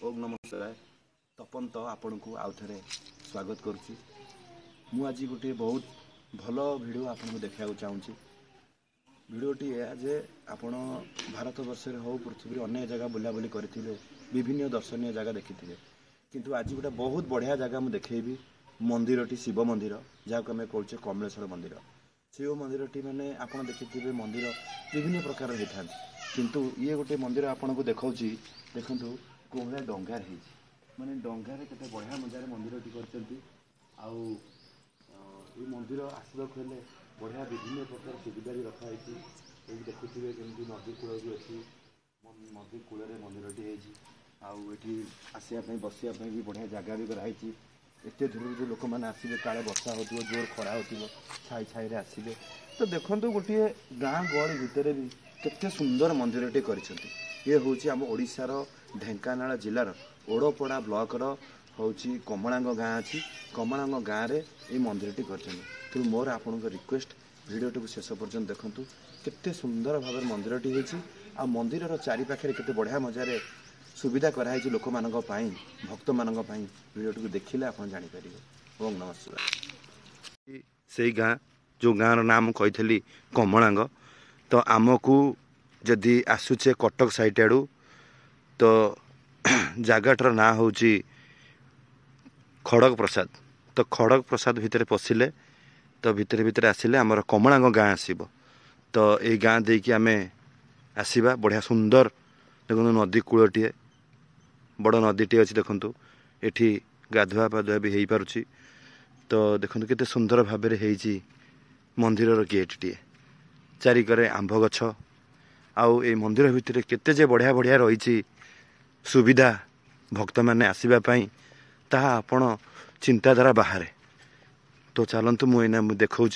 ओम नमस्कार तपन तो आपण को आउ थे स्वागत करुच्ची मु आज गोटे बहुत भल भिड आपको देखा चाहूँगी भिडटी यह जे आपण भारत वर्ष हो पृथ्वी अनेक जगह बुलाबुली करेंगे विभिन्न दर्शनीय जगह देखी किंतु आज गोटे बहुत बढ़िया जगह मुझे देखी मंदिरटी शिव मंदिर जहाँ को आम कहे कमलेश्वर मंदिर शिव मंदिरटी माने आपण देखिथे मंदिर विभिन्न प्रकार होता किंतु ये गोटे मंदिर आपन को देखा देखु कोहला डंगार माने डंगार केते बढ़िया मजार मंदिरटी करछंती आउ ये मंदिर आसबाक हेले बढ़िया विभिन्न प्रकार सुविधा भी रखा है ये देखुथे केमती नदी कूल भी अच्छी नदी कूल मंदिरटी है आसवाई बसापी भी बढ़िया जगह भी कराई एत दूर जो लोक मैंने आसवे काले वर्षा हो जोर खरा हो छाई छाई आसवे तो देखो गोटे गाँ गहली भितर भी केते सुंदर मंदिरटे कर ये हूँ आम ओडिशार ढेंकानाल जिलार ओड़पड़ा ब्लॉकर हूँ कमलांग गाँ अच्छी कमलांग गाँव में ये मंदिरटी कर मोर आपण रिक्वेस्ट भिडियो शेष पर्यंत देखूँ केते सुंदर भाव मंदिरटी हो मंदिर चारिपाखे केते बढ़िया मजार सुविधा कराई लोक मान भक्त मान भिडियो देखिले आप जापर ओम नमस्कार से गाँ जो गाँव नाम कही कमलांग तो आमको जदि आसुचे कटक साइट आड़ू तो जगाटर ना हूँ खड़ग प्रसाद तो खड़ग प्रसाद भितर पशिले तो भितर भितर आसिले आमर कमलांग गाँ आसब तो ये गाँ देकी आम आसवा बढ़िया सुंदर देखो नदी कूलटे बड़ नदीटे अच्छी देखु ये गाधुआ पाधुआ भी हो पारुछि तो देखो केते सुंदर भाव में मंदिर गेट टे चारिकरे आंब गछ आउ ए मंदिर भितर केते जे बढ़िया बढ़िया रही सुविधा भक्त मैंने आसवाई ताहा आपण चिंताधारा बाहर तो चलतु मुझे देखा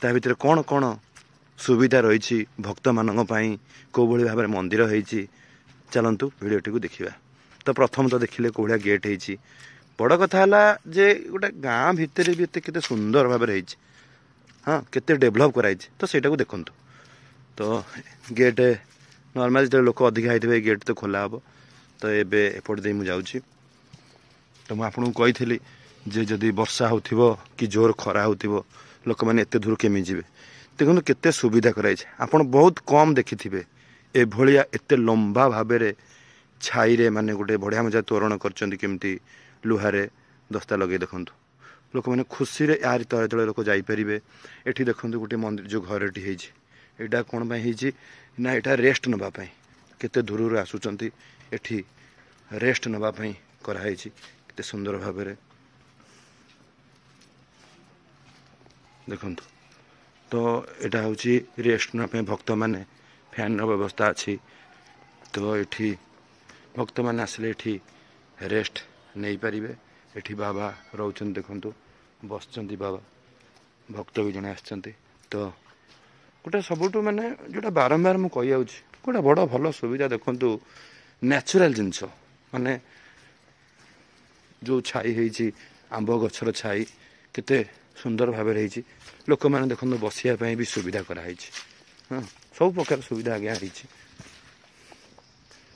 ता भीतर कौन कौन सुविधा रही भक्त मानक कौ भली भाव मंदिर होती चलतु भिडियोटी को देखा तो प्रथम तो देखिले कौड़ा गेट होती बड़ कथा है जे गोटे गाँ भितर भी एत सुंदर भाव हाँ केते डेभलप कराई तो सेटा को देखु तो गेट नॉर्मल जो लोक अधिक होते गेट तो खोला हम तो एबे एपट दे मु जाउची तो मुझे आपको कही जे जदि वर्षा हो कि जोर खरा हो लोक मैंने एत दूर केमी जी देखो केते सुविधा कराई आपन बहुत कम देखिथिबे ए भलिया एते लंबा भाव छाई रे माने गोटे बढ़िया मजा तोरण करचंदी केमती लुहारे दस्ता लगे देखु लोक मैंने खुशी रे यार तले तले लोक जाई परिबे एठी देखु गोटे मंदिर जो घरटी होइछि एटा कोन बाई होइछि ना एटा रेस्ट नबा पई केते दूर आसुचंती एठी रेस्ट नबा पई कराई केते सुंदर भाव में देखु तो यहाँ हूँ रेस्ट नापे भक्त मैंने फैन व्यवस्था अच्छी तो ये भक्त मैंने आसिले ये रेस्ट नहीं पारे ये बाबा रोचन देखु बस बाबा भक्त भी जड़े आस तो गोटे सबुठ माने जोटा बारंबार मुझे गोटे बड़ भल सुविधा देखु नेचुरल जिनस माने जो छाई होती आंब गछर छाई केते सुंदर भाव रही लोक मैंने देखो बसापी भी सुविधा कराई हाँ सब प्रकार सुविधा आज्ञा हो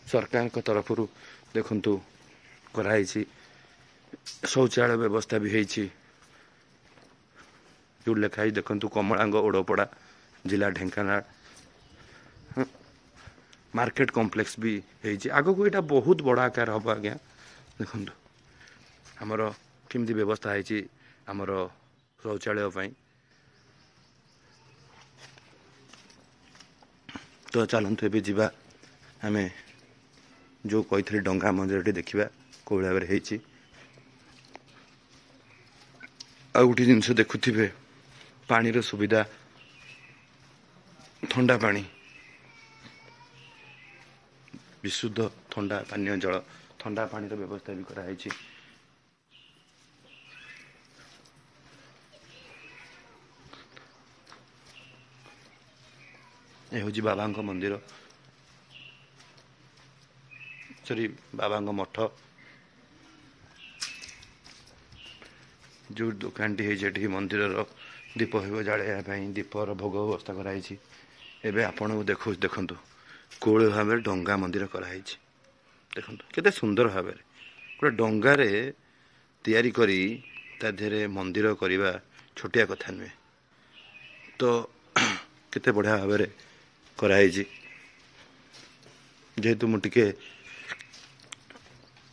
सरकार तरफ देखु कराई शौचालय व्यवस्था भी होती जो लिखाई देखु कमलांग ओड़पड़ा जिला ढेंकानाल मार्केट कॉम्प्लेक्स भी होती आग को यहाँ बहुत बड़ा आकार हम आज्ञा देखु आमर केमती व्यवस्था है आमर शौचालय तो चलतु ए जावा आम जो कही डंगा मंदिर देखा कौ भाव में आ गोटे जिनस देखुवे पानी सुविधा ठंडा पानी विशुद्ध ठंडा पानीय जल ठंडा पानी व्यवस्था भी कराई ये हूँ बाबा मंदिर सॉरी बाबा मठ जो दुकान टी मंदिर दीप हो जाड़ाई दीपर भोग व्यवस्था कराई एवं आपण देखु देखु कौल भाव डंगा मंदिर कराई ଦେଖନ୍ତୁ କେତେ ସୁନ୍ଦର ଭାବରେ ଗୋଟେ ଡଙ୍ଗାରେ ତିଆରି କରି ତା ଦେହରେ ମନ୍ଦିର କରିବା ଛୋଟିଆ କଥା ନୁହେଁ। ତ କେତେ ବଢ଼ିଆ ଭାବରେ କରାହେଇଛି। ଯେହେତୁ ମୁଁ ଟିକେ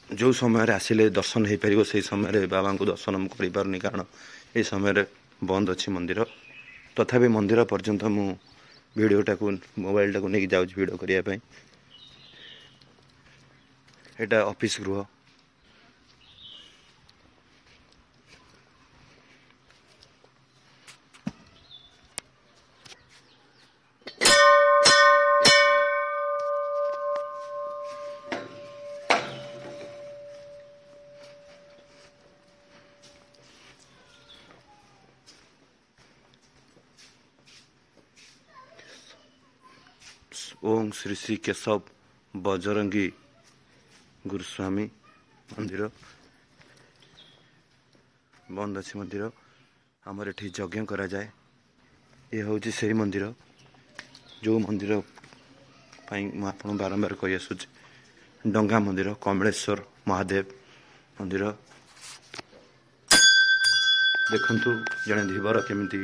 ଯେଉଁ ସମୟରେ ଆସିଲେ ଦର୍ଶନ ହୋଇପାରିବ ସେହି ସମୟରେ ବାବାଙ୍କୁ ଦର୍ଶନ ମୁଁ କରିପାରୁନି, କାରଣ ଏହି ସମୟରେ ବନ୍ଦ ଅଛି ମନ୍ଦିର। ତଥାପି ମନ୍ଦିର ପର୍ଯ୍ୟନ୍ତ ମୁଁ ଭିଡ଼ିଓଟାକୁ ମୋବାଇଲଟାକୁ ନେଇକି ଯାଉଛି ଭିଡ଼ିଓ କରିବା ପାଇଁ। ଏଇଟା ଅଫିସ୍ ଗୃହ। ଓಂ ଶ୍ରୀ ଶ୍ରୀ କେଶବ ବଜରଙ୍ଗୀ ଗୁରୁସ୍ୱାମୀ ମନ୍ଦିର ବନ୍ଦ ଅଛି। ମନ୍ଦିର ଆମର ଏଠି ଯଜ୍ଞ କରାଯାଏ। ଏ ହେଉଛି ସେହି ମନ୍ଦିର ଯେଉଁ ମନ୍ଦିର ପାଇଁ ମୁଁ ଆପଣଙ୍କୁ ବାରମ୍ବାର କହି ଆସୁଛି। ଡଙ୍ଗା ମନ୍ଦିର, କମଳେଶ୍ୱର ମହାଦେବ ମନ୍ଦିର। ଦେଖନ୍ତୁ ଜଣେ ଧୀବର କେମିତି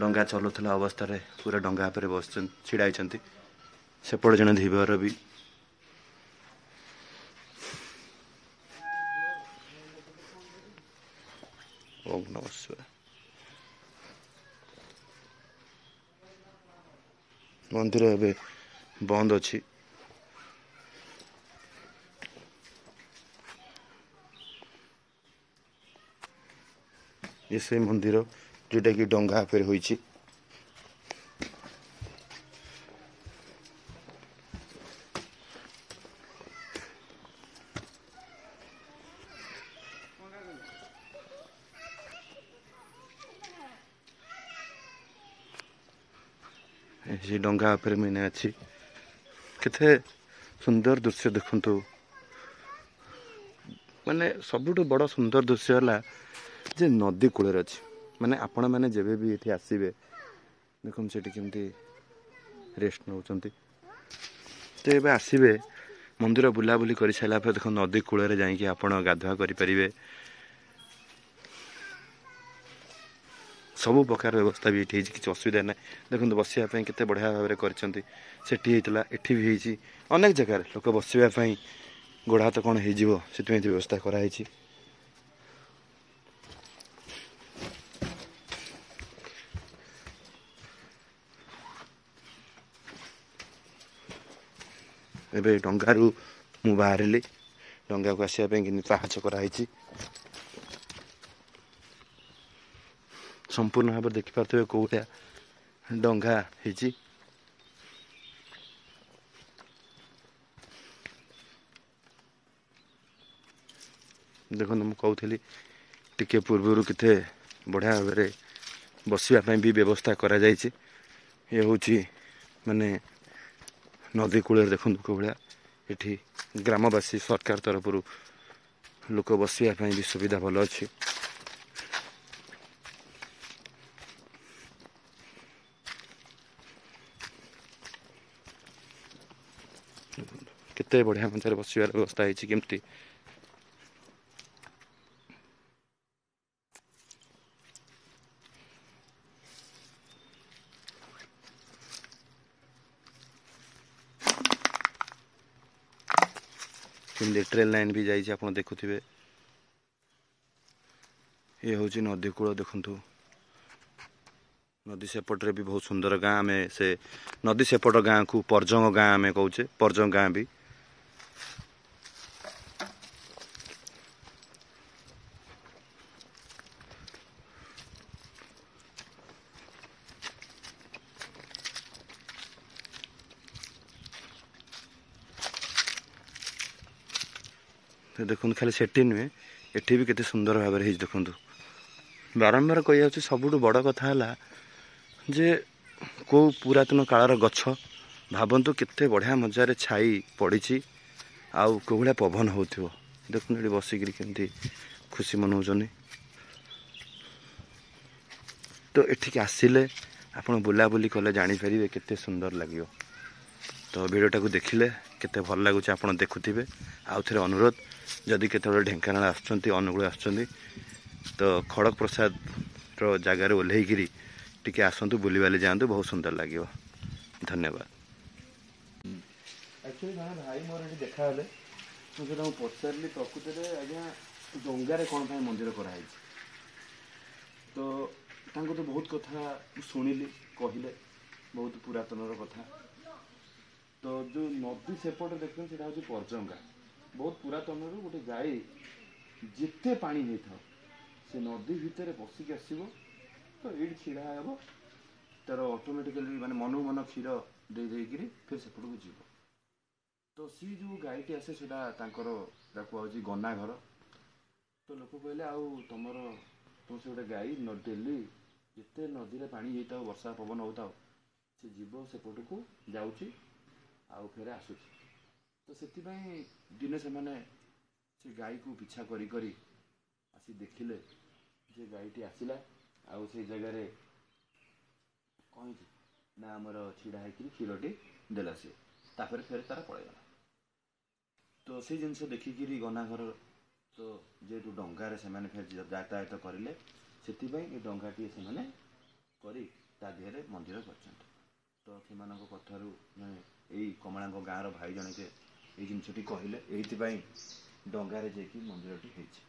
ଡଙ୍ଗା ଚଲାଉଥିଲା ଅବସ୍ଥାରେ ପୁରା ଡଙ୍ଗା ଉପରେ ବସିଛନ୍ତି, ଛିଡ଼ା ହେଇଛନ୍ତି। ସେପଟେ ଜଣେ ଧୀବର ବି। ଓଁ ନମଃ ଶିବାୟ। ମନ୍ଦିର ଏବେ ବନ୍ଦ ଅଛି। ଏ ସେ ମନ୍ଦିର ଯେଉଁଟାକି ଡଙ୍ଗା ଉପରେ ହୋଇଛି। ସେ ଡଙ୍ଗା ଉପରେ ମୁଁ ଅଛି। କେତେ ସୁନ୍ଦର ଦୃଶ୍ୟ ଦେଖନ୍ତୁ। ମାନେ ସବୁଠୁ ବଡ଼ ସୁନ୍ଦର ଦୃଶ୍ୟ ହେଲା ଯେ ନଦୀ କୂଳରେ ଅଛି। ମାନେ ଆପଣମାନେ ଯେବେ ବି ଏଠି ଆସିବେ ଦେଖନ୍ତୁ ସେଠି କେମିତି ରେଷ୍ଟ ନେଉଛନ୍ତି। ତ ଏବେ ଆସିବେ ମନ୍ଦିର ବୁଲାବୁଲି କରିସାରିଲା ପରେ ଦେଖନ୍ତୁ ନଦୀ କୂଳରେ ଯାଇକି ଆପଣ ଗାଧୁଆ କରିପାରିବେ। ସବୁ ପ୍ରକାର ବ୍ୟବସ୍ଥା ବି ଏଠି ହେଇଛି, କିଛି ଅସୁବିଧା ନାହିଁ। ଦେଖନ୍ତୁ ବସିବା ପାଇଁ କେତେ ବଢ଼ିଆ ଭାବରେ କରିଛନ୍ତି। ସେଠି ହେଇଥିଲା, ଏଠି ବି ହେଇଛି। ଅନେକ ଜାଗାରେ ଲୋକ ବସିବା ପାଇଁ ଗୋଡ଼ ହାତ କ'ଣ ହେଇଯିବ ସେଥିପାଇଁ ବ୍ୟବସ୍ଥା କରାହେଇଛି। ଏବେ ଡଙ୍ଗାରୁ ମୁଁ ବାହାରିଲି। ଡଙ୍ଗାକୁ ଆସିବା ପାଇଁ କିନ୍ତୁ ପାହାଚ କରାହେଇଛି। ସମ୍ପୂର୍ଣ୍ଣ ଭାବରେ ଦେଖିପାରୁଥିବେ କେଉଁଟା ଡଙ୍ଗା ହେଇଛି। ଦେଖନ୍ତୁ ମୁଁ କହୁଥିଲି ଟିକେ ପୂର୍ବରୁ କେତେ ବଢ଼ିଆ ଭାବରେ ବସିବା ପାଇଁ ବି ବ୍ୟବସ୍ଥା କରାଯାଇଛି। ଏ ହେଉଛି ମାନେ ନଦୀ କୂଳରେ ଦେଖନ୍ତୁ କେଉଁଭଳିଆ ଏଠି ଗ୍ରାମବାସୀ ସରକାର ତରଫରୁ ଲୋକ ବସିବା ପାଇଁ ବି ସୁବିଧା ଭଲ ଅଛି। କେତେ ବଢ଼ିଆ ମଜାରେ ବସିବାର ବ୍ୟବସ୍ଥା ହେଇଛି। କେମିତି ଟ୍ରେନ୍ ଲାଇନ୍ ବି ଯାଇଛି ଆପଣ ଦେଖୁଥିବେ। ଏ ହେଉଛି ନଦୀ କୂଳ ଦେଖନ୍ତୁ। ନଦୀ ସେପଟରେ ବି ବହୁତ ସୁନ୍ଦର ଗାଁ। ଆମେ ସେ ନଦୀ ସେପଟ ଗାଁକୁ ପର୍ଜଙ୍ଗ ଗାଁ ଆମେ କହୁଛେ, ପର୍ଜଙ୍ଗ ଗାଁ ବି। ଦେଖନ୍ତୁ ଖାଲି ସେଠି ନୁହେଁ, ଏଠି ବି କେତେ ସୁନ୍ଦର ଭାବରେ ହେଇଛି ଦେଖନ୍ତୁ। ବାରମ୍ବାର କହିଯାଉଛି ସବୁଠୁ ବଡ଼ କଥା ହେଲା ଯେ କେଉଁ ପୁରାତନ କାଳର ଗଛ ଭାବନ୍ତୁ କେତେ ବଢ଼ିଆ ମଜାରେ ଛାଇ ପଡ଼ିଛି। ଆଉ କେଉଁଭଳିଆ ପବନ ହେଉଥିବ ଦେଖନ୍ତୁ। ଏଠି ବସିକିରି କେମିତି ଖୁସି ମନାଉଛନ୍ତି। ତ ଏଠିକି ଆସିଲେ ଆପଣ ବୁଲାବୁଲି କଲେ ଜାଣିପାରିବେ କେତେ ସୁନ୍ଦର ଲାଗିବ। ତ ଭିଡ଼ିଓଟାକୁ ଦେଖିଲେ केते भल लगुच आप देखुवे। आउ थे अनुरोध जदि केतବେଳେ ढेंकानाल आसुचंती अनुगुल आसुचंती तो खड़क प्रसाद जगार ओह्लैकि टिके आसतु बुलीबाली जातु बहुत सुंदर लगे। धन्यवाद। एक्चुअली जहाँ भाई मोर ये देखा मुझे पचारि प्रकृत में आज्ञा डंगार कौन मंदिर कराई तो तो बहुत कथा शुणिली कहले बहुत पुरातन कथा। तो जो नदी सेपटे देखते से परजंगा बहुत पुरातन गोटे गाई जिते पानी नहीं था से नदी भितर पशिक आसो तो ये छिड़ा हे तार ऑटोमेटिकली माने मनु मन क्षीर दे देकरी फिर सेपट को जीव। तो सी जो गाईटी आसे से कहुची गना घर। तो लोक कहले आउ तुम से गोटे गाई डेली जिते नदी में पानी होता वर्षा पवन होता से जीव सेपट को जाऊँगी आउ फेर आसुची। तो से दिने से माने से गाई को पिछा करी करी आसी देखिले जे गाईटी आसला आउ से जगह कहीं ना आमर छिड़ा है क्षीरटी देला सी तापर फेर तार पलैगला। तो से जिनस देखिकी गना घर तो जेहेतु डंगार से फेर यातायात करें से डंगाटी से करी ता देहरे मंदिर कर। तो से कथारू यही कमला गाँव भाई जन के ये जिनसटी कहले ये डंगार जाकि मंदिरटी होती।